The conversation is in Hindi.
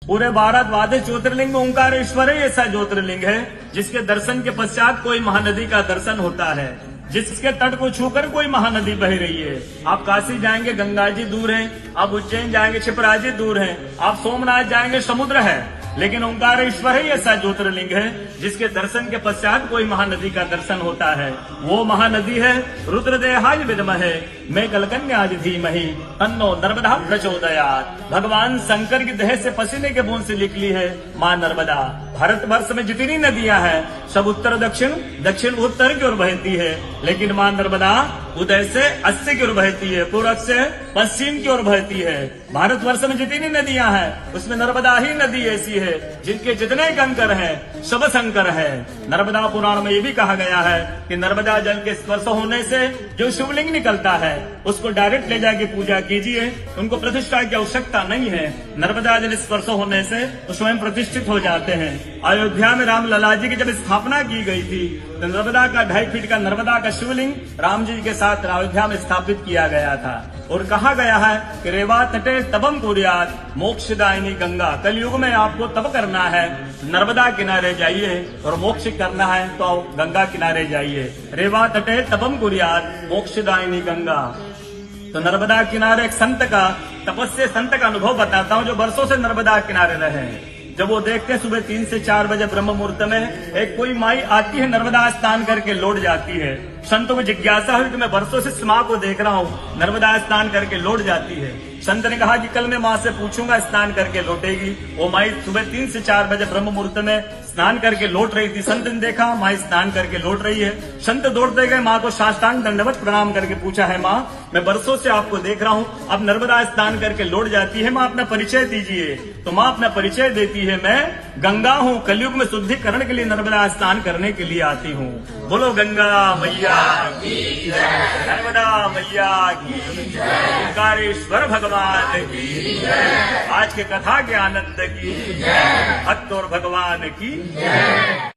पूरे भारतवासी ज्योतिर्लिंग में ओंकारेश्वर ही ऐसा ज्योतिर्लिंग है जिसके दर्शन के पश्चात कोई महानदी का दर्शन होता है, जिसके तट को छूकर कोई महानदी बह रही है। आप काशी जाएंगे गंगा जी दूर हैं, आप उज्जैन जाएंगे क्षिप्रा जी दूर हैं, आप सोमनाथ जाएंगे समुद्र है, लेकिन ओंकारेश्वर ही ऐसा ज्योतिर्लिंग है जिसके दर्शन के पश्चात कोई महानदी का दर्शन होता है। वो महानदी है रुद्रदेहाय विद्महे मैं कलकन्याज धीमहि तन्नो नर्मदा प्रचोदयात्। भगवान शंकर की देह से पसीने के बूंद से निकली है माँ नर्मदा। भारतवर्ष में जितनी नदियां हैं सब उत्तर दक्षिण दक्षिण उत्तर की ओर बहती है, लेकिन माँ नर्मदा उदय से अस्सी की ओर बहती है, पूर्व से पश्चिम की ओर बहती है। भारतवर्ष में जितनी नदियां हैं उसमें नर्मदा ही नदी ऐसी है जिनके जितने कंकर हैं सब शंकर है। नर्मदा पुराण में ये भी कहा गया है कि नर्मदा जल के स्पर्श होने से जो शिवलिंग निकलता है उसको डायरेक्ट ले जाके पूजा कीजिए, उनको प्रतिष्ठा की आवश्यकता नहीं है। नर्मदा जल स्पर्श होने से वो स्वयं प्रतिष्ठित हो जाते हैं। अयोध्या में राम लला जी की जब स्थापना की गई थी तो नर्मदा का 2.5 फीट का नर्मदा का शिवलिंग राम जी के साथ अयोध्या में स्थापित किया गया था। और कहा गया है कि रेवा तटे तपम कुर्यात् मोक्षदायिनी गंगा। कलयुग में आपको तप करना है, नर्मदा किनारे जाइए, और मोक्ष करना है तो गंगा किनारे जाइए। रेवा तटे तपम कुर्यात् मोक्षदायिनी गंगा। तो नर्मदा किनारे एक संत का, तपस्या संत का अनुभव बताता हूँ जो वर्षों से नर्मदा किनारे रहे। जब वो देखते हैं सुबह 3 से 4 बजे ब्रह्म मुहूर्त में एक कोई माई आती है, नर्मदा स्नान करके लौट जाती है। संतों को जिज्ञासा हुई कि मैं वर्षों से इस माँ को देख रहा हूँ, नर्मदा स्नान करके लौट जाती है। संत ने कहा कि कल मैं माँ से पूछूंगा, स्नान करके लौटेगी। वो माई सुबह 3 से 4 बजे ब्रह्म मुहूर्त में स्नान करके लौट रही थी। संत ने देखा माई स्नान करके लौट रही है। संत दौड़ते गए, माँ को साष्टांग दंडवत प्रणाम करके पूछा है माँ मैं वर्षों से आपको देख रहा हूँ, अब नर्मदा स्नान करके लौट जाती है, माँ अपना परिचय दीजिए। तो माँ अपना परिचय देती है, मैं गंगा हूँ, कलयुग में शुद्धिकरण के लिए नर्मदा स्नान करने के लिए आती हूँ। बोलो गंगा मैया की जय, नर्मदा मैया की जय, ओंकारेश्वर भगवान की जय, आज के कथा के आनंद की जय, भक्त और भगवान की जय।